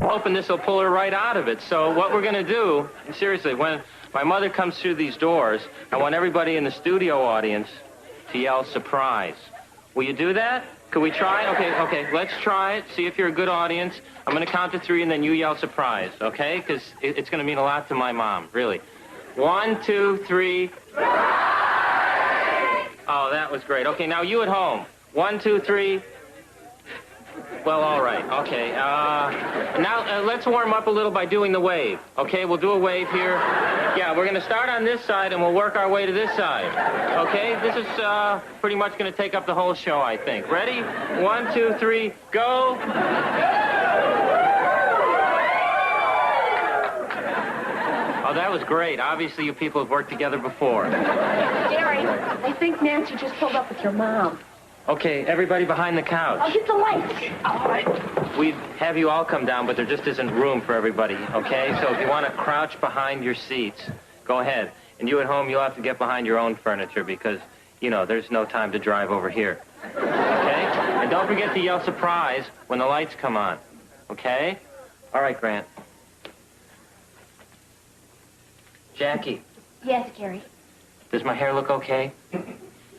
hoping this will pull her right out of it. So what we're going to do, seriously, when my mother comes through these doors, I want everybody in the studio audience to yell surprise. Will you do that? Could we try? Okay, let's try it. See if you're a good audience. I'm going to count to 3, and then you yell surprise, okay? Because it's going to mean a lot to my mom, really. 1, 2, 3. Oh, that was great. Okay, now you at home. 1, 2, 3. Well, all right. Okay. Now, let's warm up a little by doing the wave. Okay, we'll do a wave here. Yeah, we're going to start on this side, and we'll work our way to this side. Okay? This is pretty much going to take up the whole show, I think. Ready? 1, 2, 3, go. Oh, that was great. Obviously, you people have worked together before. Garry, I think Nancy just pulled up with your mom. Okay, everybody behind the couch. I'll get the lights. All right. We'd have you all come down, but there just isn't room for everybody, okay? So if you want to crouch behind your seats, go ahead. And you at home, you'll have to get behind your own furniture because, you know, there's no time to drive over here. Okay? And don't forget to yell surprise when the lights come on. Okay? All right, Grant. Jackie. Yes, Garry. Does my hair look okay?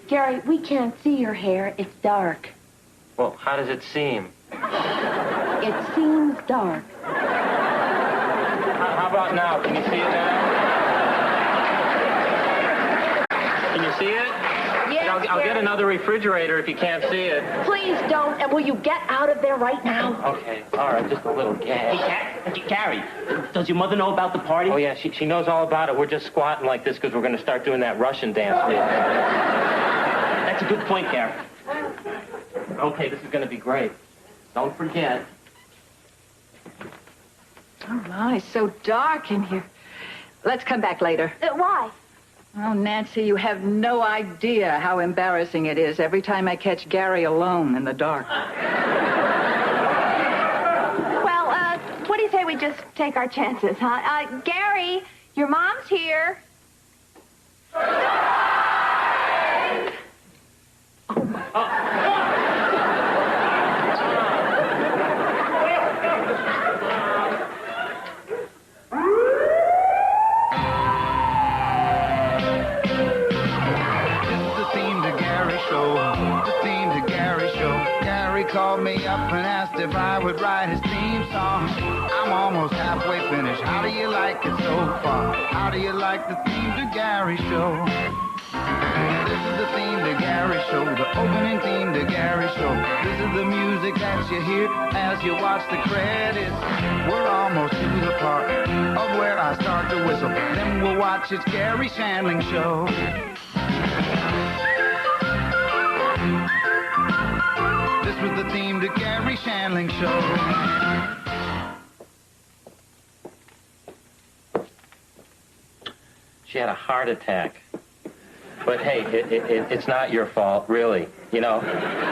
Garry, we can't see your hair. It's dark. Well, how does it seem? It seems dark. How about now? Can you see it now? Can you see it? Yes, I'll get another refrigerator if you can't see it. Please don't, and will you get out of there right now? Okay, all right, just a little gas. Hey, Garry, does your mother know about the party? Oh, yeah, she knows all about it. We're just squatting like this because we're going to start doing that Russian dance. That's a good point, Garry. Okay, this is going to be great. Don't forget. Oh, my, so dark in here. Let's come back later. Why? Oh, Nancy, you have no idea how embarrassing it is every time I catch Garry alone in the dark. Well, what do you say we just take our chances, huh? Garry, your mom's here. Called me up and asked if I would write his theme song. I'm almost halfway finished. How do you like it so far? How do you like the theme to Garry Show? This is the theme to Garry Show, the opening theme to Garry Show. This is the music that you hear as you watch the credits. We're almost to the part of where I start to whistle. Then we'll watch It's Garry Shandling Show. This was the theme to Garry Shandling Show. She had a heart attack. But hey, it's not your fault, really. You know.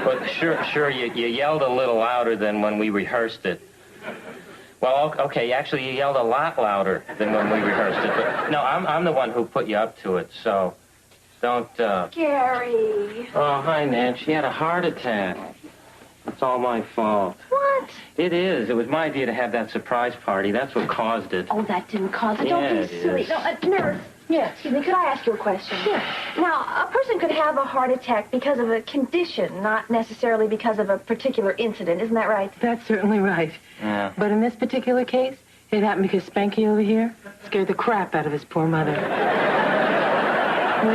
But sure, you yelled a little louder than when we rehearsed it. Well, okay, actually, you yelled a lot louder than when we rehearsed it. But no, I'm the one who put you up to it, so don't. Garry. Oh, hi, Nan. She had a heart attack. It's all my fault. What? It is. It was my idea to have that surprise party. That's what caused it. Oh, that didn't cause it. Yeah, Don't be it silly. is. No, nurse. Yes. Excuse me, could I ask you a question? Sure. Now, a person could have a heart attack because of a condition, not necessarily because of a particular incident. Isn't that right? That's certainly right. Yeah. But in this particular case, it happened because Spanky over here scared the crap out of his poor mother. Way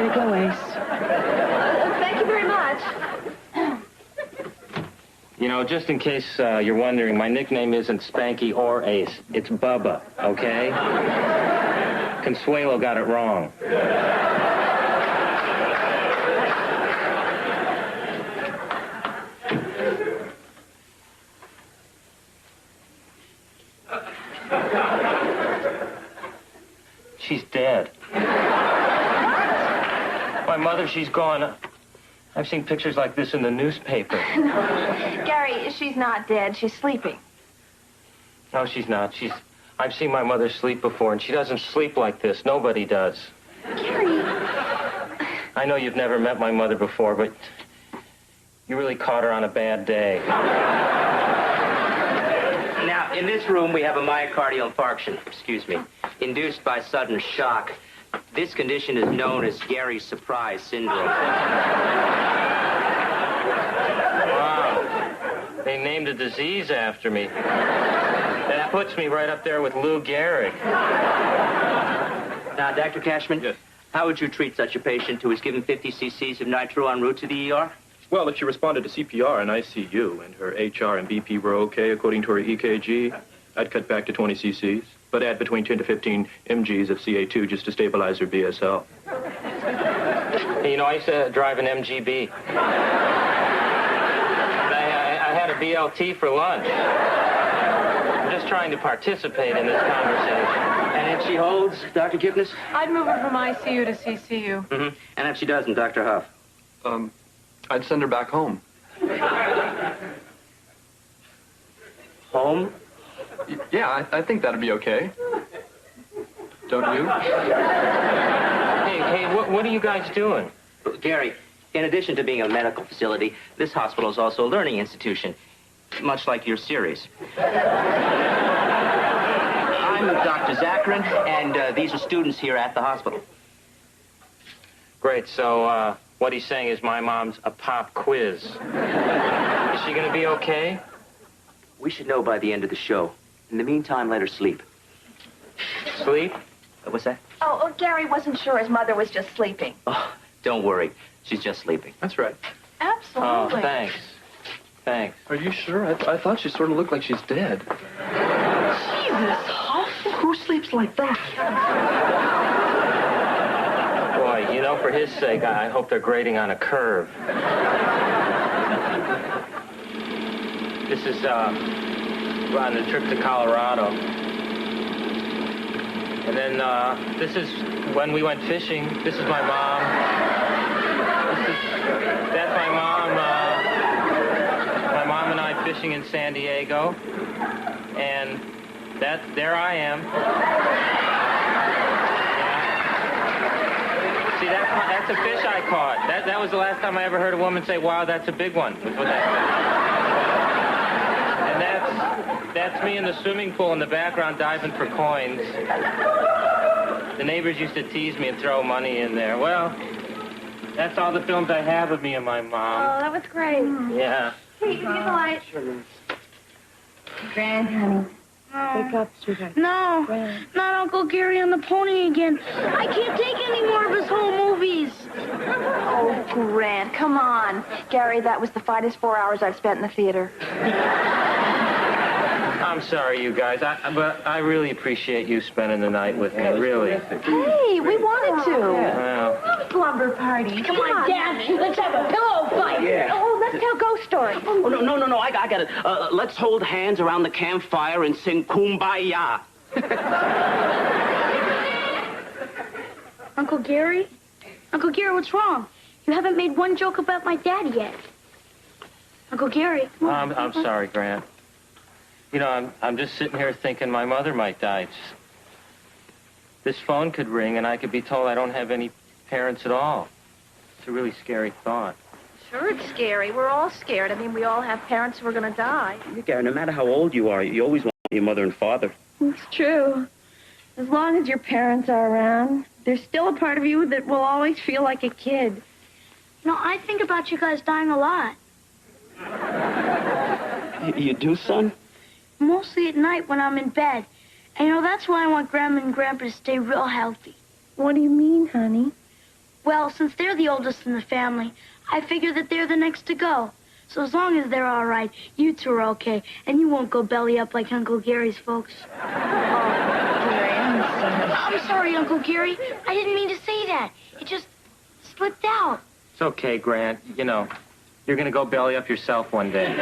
to go, Ace. Thank you very much. You know, just in case you're wondering, my nickname isn't Spanky or Ace. It's Bubba, okay? Consuelo got it wrong. She's dead. My mother, she's gone. I've seen pictures like this in the newspaper. Garry, she's not dead. She's sleeping. No, she's not. I've seen my mother sleep before, and she doesn't sleep like this. Nobody does. Garry. I know you've never met my mother before, but you really caught her on a bad day. Now, in this room, we have a myocardial infarction, excuse me, induced by sudden shock. This condition is known as Garry's surprise syndrome. Wow. They named a disease after me. That puts me right up there with Lou Gehrig. Now, Dr. Cashman, yes. How would you treat such a patient who was given 50 cc's of nitro en route to the ER? Well, if she responded to CPR and ICU and her HR and BP were okay according to her EKG, I'd cut back to 20 cc's, but add between 10 to 15 mg's of CA2 just to stabilize her BSL. Hey, you know, I used to drive an MGB. I had a BLT for lunch. I'm just trying to participate in this conversation. And if she holds, Dr. Kipnis? I'd move her from ICU to CCU. Mm-hmm. And if she doesn't, Dr. Huff? I'd send her back home. Home? Yeah, I think that'd be okay. Don't you? Hey, what are you guys doing? Garry, in addition to being a medical facility, this hospital is also a learning institution, much like your series. I'm Dr. Zachrin, and these are students here at the hospital. Great, so, what he's saying is my mom's a pop quiz. Is she gonna be okay? We should know by the end of the show. In the meantime, let her sleep. Sleep? What's that? Oh, Garry wasn't sure his mother was just sleeping. Oh, don't worry. She's just sleeping. That's right. Oh, thanks. Thanks. Are you sure? I thought she sort of looked like she's dead. Jesus, Huff. Who sleeps like that? Boy, you know, for his sake, I hope they're grading on a curve. This is, on a trip to Colorado. And then, this is when we went fishing. This is my mom. That's my mom. My mom and I fishing in San Diego. And there I am. Yeah. See, that's a fish I caught. That was the last time I ever heard a woman say, "Wow, that's a big one." Was what that said. And that's me in the swimming pool in the background diving for coins. The neighbors used to tease me and throw money in there. Well, that's all the films I have of me and my mom. Oh, that was great. Yeah. Hey, give me the light. Grand, honey. Wake up, sweetheart. No, Grand. not Uncle Garry on the pony again. I can't take any more of his whole movies. Oh, Grant, come on. Garry, that was the finest 4 hours I've spent in the theater. I'm sorry, you guys, but I really appreciate you spending the night with me, really. Hey, we wanted to. Well, Slumber party. Come on, Dad. Let's have a pillow fight. Yeah. Oh, let's tell ghost stories. Oh, no, I got it. Let's hold hands around the campfire and sing Kumbaya. Uncle Garry? Uncle Garry, what's wrong? You haven't made one joke about my dad yet. Uncle Garry. I'm sorry, Grant. You know, I'm just sitting here thinking my mother might die. This phone could ring and I could be told I don't have any parents at all. It's a really scary thought. Sure, it's scary. We're all scared. I mean, we all have parents who are going to die. Gary, no matter how old you are, you always want your mother and father. It's true. As long as your parents are around, there's still a part of you that will always feel like a kid. You know, I think about you guys dying a lot. You do, son? Mostly at night when I'm in bed. And, you know, that's why I want Grandma and Grandpa to stay real healthy. What do you mean, honey? Well, since they're the oldest in the family, I figure that they're the next to go. So as long as they're all right, you two are okay, and you won't go belly up like Uncle Gary's folks. I'm sorry, Uncle Garry. I didn't mean to say that. It just slipped out. It's okay, Grant. You know, you're going to go belly up yourself one day. Hey,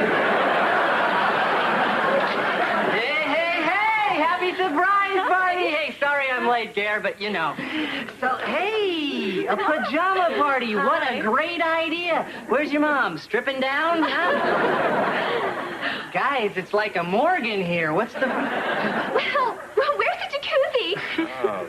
happy surprise party. Hey, sorry I'm late, Gare, but you know. So, hey, a pajama party. What a great idea. Where's your mom? Stripping down? Huh? Guys, it's like a Morgan here. What's the... Well, where's the jacuzzi? Oh,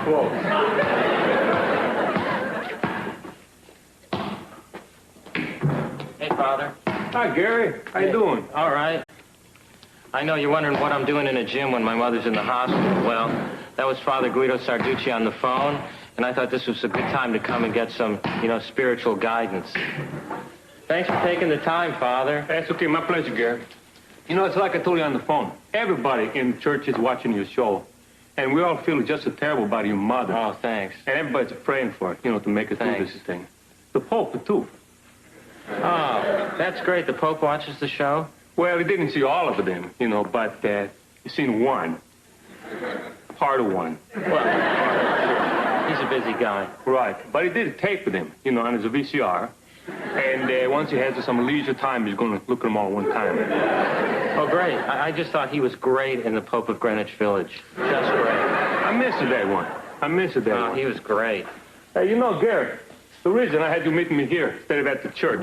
close. Hey, Father. Hi, Gary. How you doing? All right. I know you're wondering what I'm doing in a gym when my mother's in the hospital. Well, that was Father Guido Sarducci on the phone, and I thought this was a good time to come and get some, spiritual guidance. Thanks for taking the time, Father. That's okay. My pleasure, Gary. It's like I told you on the phone. Everybody in the church is watching your show, and we all feel just as terrible about your mother. Oh, thanks. And everybody's praying for it, to make it through this thing. The Pope, too. Oh, that's great. The Pope watches the show? Well, he didn't see all of them, but he's seen one. Part of one. Well, he's a busy guy. Right. But he did tape with him, on his VCR. And once he has some leisure time, he's going to look at them all one time. Oh, great. I just thought he was great in the Pope of Greenwich Village. Just great. I missed that one. Oh, he was great. Hey, Gary, the reason I had you meet me here instead of at the church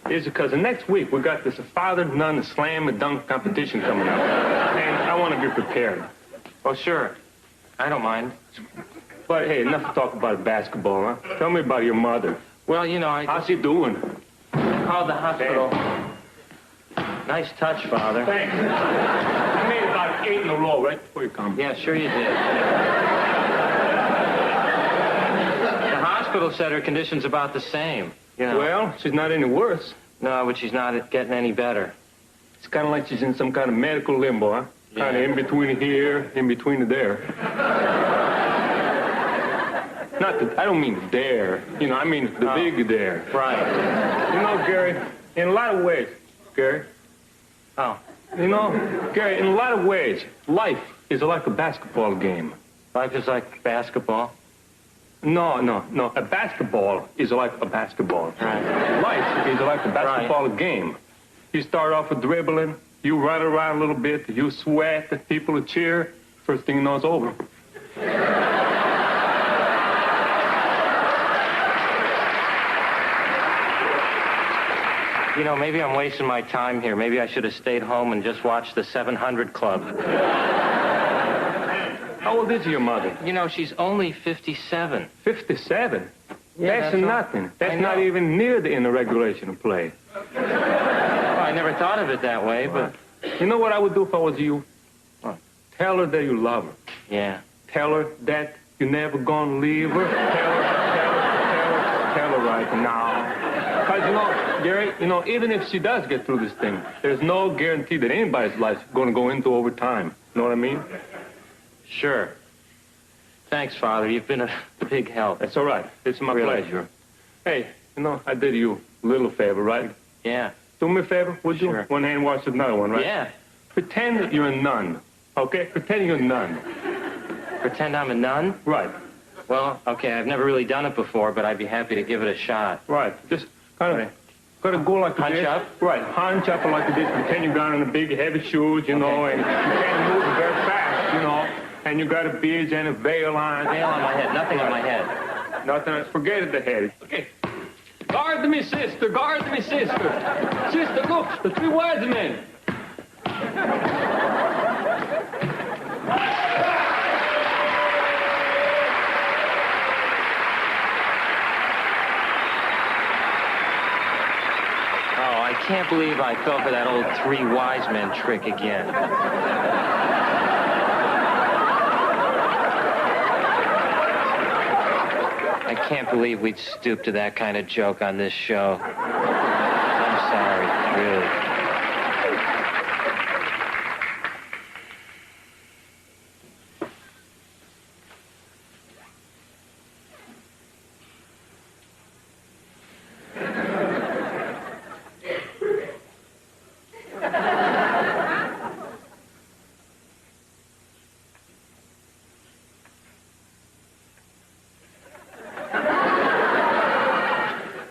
is because the next week we got this father-nun slam and dunk competition coming up. And I want to be prepared. Oh, sure. I don't mind. But, hey, enough to talk about basketball, huh? Tell me about your mother. Well, How's she doing? I called the hospital. Nice touch, Father. Thanks. I made about 8 in a row right before you come. Yeah, sure you did. The hospital said her condition's about the same. Well, she's not any worse. No, but she's not getting any better. It's kind of like she's in some kind of medical limbo, huh? Yeah. Kind of in between here, in between there. I don't mean there. I mean the big there. Right. Gary, in a lot of ways, Gary. Oh. Gary, in a lot of ways, life is like a basketball game. Life is like basketball? No. A basketball is like a basketball. Right. Life is like a basketball game. You start off with dribbling, you run around a little bit, you sweat, the people will cheer. First thing you know, it's over. Maybe I'm wasting my time here. Maybe I should have stayed home and just watched the 700 Club. How old is your mother? She's only 57. 57? Yeah, that's nothing. That's not even near the inner regulation of play. Well, I never thought of it that way, but... You know what I would do if I was you? What? Tell her that you love her. Yeah. Tell her that you're never gonna leave her. Tell her right now. Because, Gary, even if she does get through this thing, there's no guarantee that anybody's life's going to go into over time. Know what I mean? Sure. Thanks, Father. You've been a big help. That's all right. It's my pleasure. Hey, I did you a little favor, right? Yeah. Do me a favor, would you? Sure. One hand washes another one, right? Yeah. Pretend that you're a nun, okay? Pretend you're a nun. Pretend I'm a nun? Right. Well, okay, I've never really done it before, but I'd be happy to give it a shot. Right. Just kind of got to go like this. Hunch up? Right. Hunch up like this. Pretend you're down in the big, heavy shoes, and you can't move very fast, and you got a beard and a veil on. Veil on my head. Nothing on my head. Nothing. Forget it, the head. Okay. Guard me, sister. Guard me, sister. Sister, look. The 3 wise men. I can't believe I fell for that old 3 wise men trick again. I can't believe we'd stoop to that kind of joke on this show. I'm sorry, really.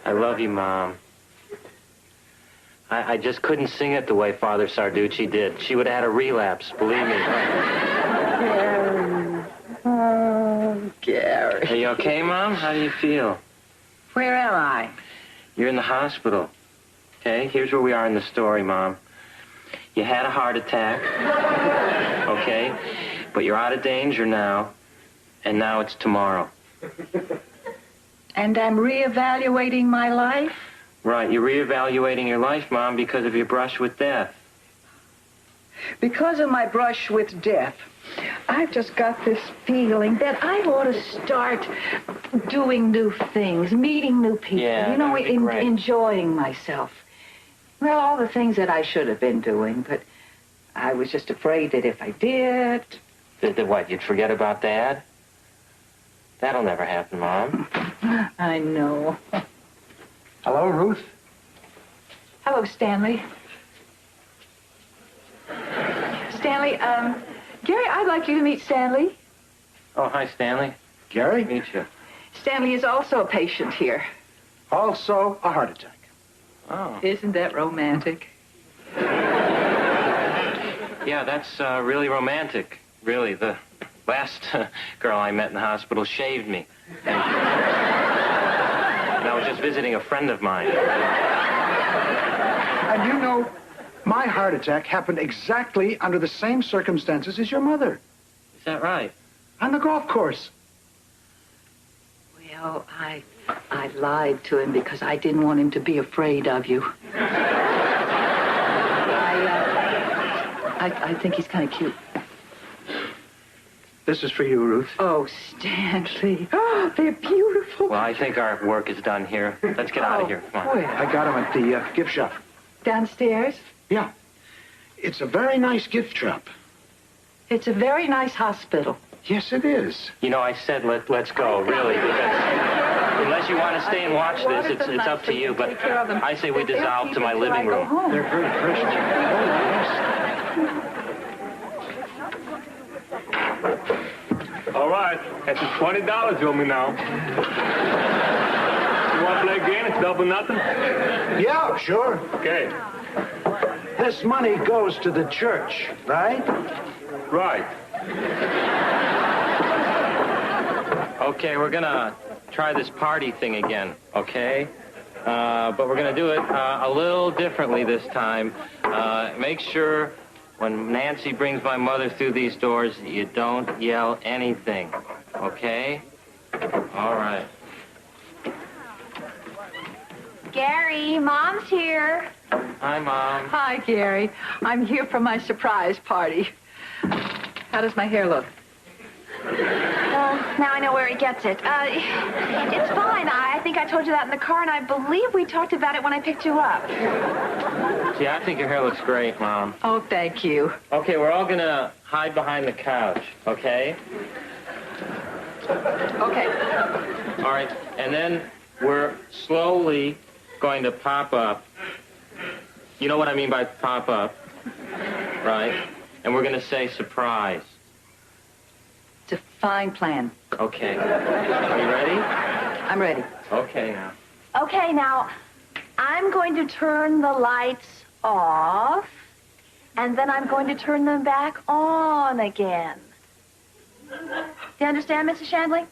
I love you, Mom. I just couldn't sing it the way Father Sarducci did. She would have had a relapse, believe me. Gary. Oh, Gary. Are you okay, Mom? How do you feel? Where am I? You're in the hospital. Okay, here's where we are in the story, Mom. You had a heart attack. Okay? But you're out of danger now. And now it's tomorrow. And I'm reevaluating my life? Right, you're reevaluating your life, Mom, because of your brush with death. Because of my brush with death, I've just got this feeling that I ought to start doing new things, meeting new people, Yeah, that would be great. enjoying myself. Well, all the things that I should have been doing, but I was just afraid that if I did... What, you'd forget about Dad? That'll never happen, Mom. I know. Hello, Ruth. Hello, Stanley. Stanley, Gary, I'd like you to meet Stanley. Oh, hi, Stanley. Gary? Meet you. Stanley is also a patient here. Also a heart attack. Oh. Isn't that romantic? Yeah, that's really romantic. Really, the last girl I met in the hospital shaved me. And I was just visiting a friend of mine. And you know, my heart attack happened exactly under the same circumstances as your mother. Is that right? On the golf course. Well, I lied to him because I didn't want him to be afraid of you. I think he's kind of cute. This is for you, Ruth. Oh, Stanley. Oh, they're beautiful. Well, I think our work is done here. Let's get out of here. Come on. Where? I got them at the gift shop. Downstairs? Yeah. It's a very nice gift shop. It's a very nice hospital. Yes, it is. You know, I said let's go, really, because unless you want to stay and watch this, it's up to you, but I say we dissolve to my living room. They're very precious. Oh, yes. All right, that's $20 you owe me now. You want to play a game? It's double nothing? Yeah, sure. Okay. This money goes to the church, right? Right. Okay, we're gonna try this party thing again, okay? But we're gonna do it a little differently this time. Make sure when Nancy brings my mother through these doors, you don't yell anything, okay? All right. Gary, Mom's here. Hi, Mom. Hi, Gary. I'm here for my surprise party. How does my hair look? Now I know where he gets it. It's fine. I think I told you that in the car, and I believe we talked about it when I picked you up. Yeah, I think your hair looks great, Mom. Oh, thank you. Okay, we're all gonna hide behind the couch, okay? Okay. All right, and then we're slowly going to pop up. You know what I mean by pop up, right? And we're gonna say surprise. It's a fine plan. Okay. Are you ready? I'm ready. Okay, now. Okay, now, I'm going to turn the lights off, and then I'm going to turn them back on again. Do you understand, Mrs. Shandling?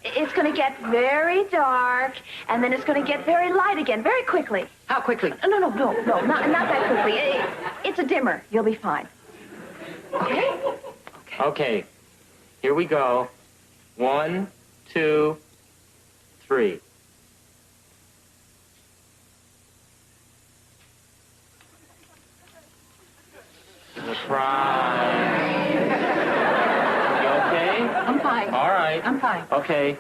It's going to get very dark, and then it's going to get very light again, very quickly. How quickly? No, not that quickly. It's a dimmer. You'll be fine. Okay? Okay. Here we go. 1, 2, 3. Surprise. You okay? I'm fine. All right. I'm fine. Okay.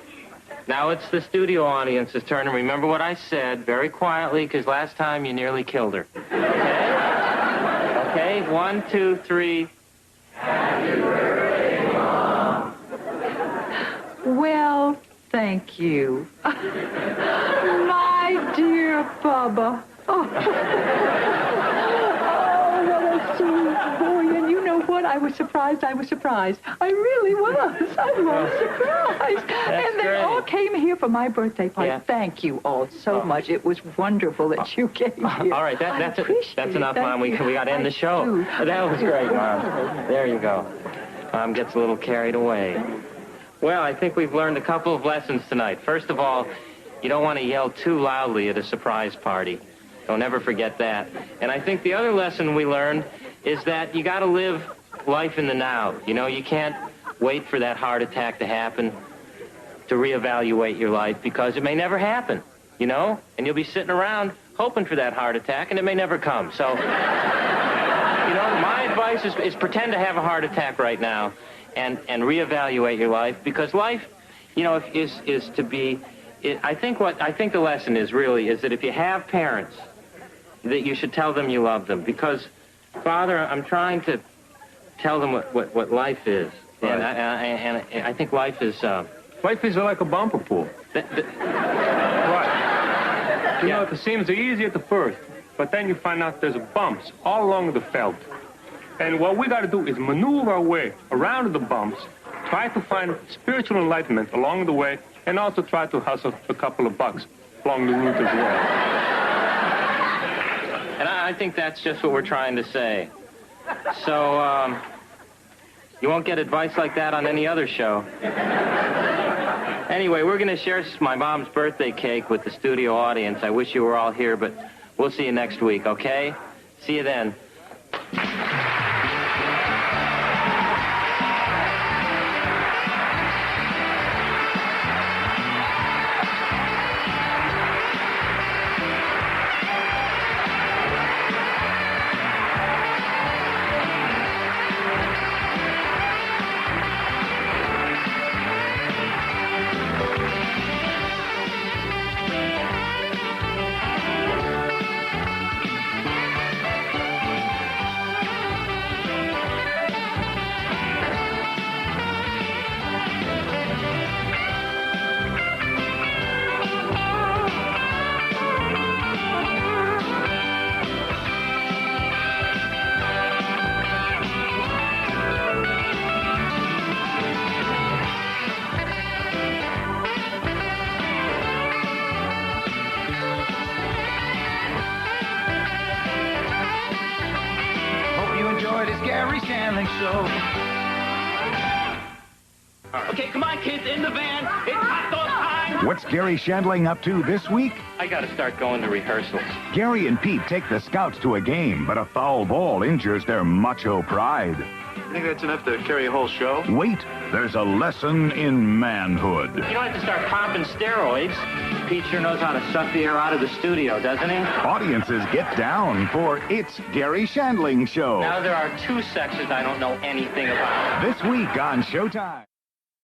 Now it's the studio audience's turn, and remember what I said very quietly, because last time you nearly killed her. Okay? Okay, 1, 2, 3. Happy birthday, Mom. Well, thank you. My dear Bubba. Oh, what a sweet boy. And you know what? I was surprised. I really was. I was surprised. And they great. all came here for my birthday party. Yeah. Thank you all so much. It was wonderful that you came here. All right, that's enough, Thank Mom. We you. got to end the show. do. That was great, Mom. There you go. Mom gets a little carried away. Well, I think we've learned a couple of lessons tonight. First of all, you don't want to yell too loudly at a surprise party. Don't ever forget that. And I think the other lesson we learned is that you got to live life in the now. You know, you can't wait for that heart attack to happen to reevaluate your life, because it may never happen, you know? And you'll be sitting around hoping for that heart attack, and it may never come. So, you know, my advice is pretend to have a heart attack right now and reevaluate your life, because life, you know, is to be... I think the lesson is really is that if you have parents, that you should tell them you love them, because, Father, I'm trying to tell them what life is, right. and I think life is life is like a bumper pool. Right. You know, it seems easy at the first, but then you find out there's bumps all along the felt, and what we got to do is maneuver our way around the bumps, try to find spiritual enlightenment along the way, and also try to hustle a couple of bucks along the route as well. And I think that's just what we're trying to say. So, you won't get advice like that on any other show. Anyway, we're going to share my mom's birthday cake with the studio audience. I wish you were all here, but we'll see you next week, okay? See you then. This Garry Shandling show. Okay, come on, kids, in the van. It's hot dog time. What's Garry Shandling up to this week? I got to start going to rehearsals. Garry and Pete take the Scouts to a game, but a foul ball injures their macho pride. I think that's enough to carry a whole show. Wait, there's a lesson in manhood. You don't have to start popping steroids. Pete sure knows how to suck the air out of the studio, doesn't he? Audiences get down for It's Garry Shandling Show. Now there are two sexes I don't know anything about. This week on Showtime.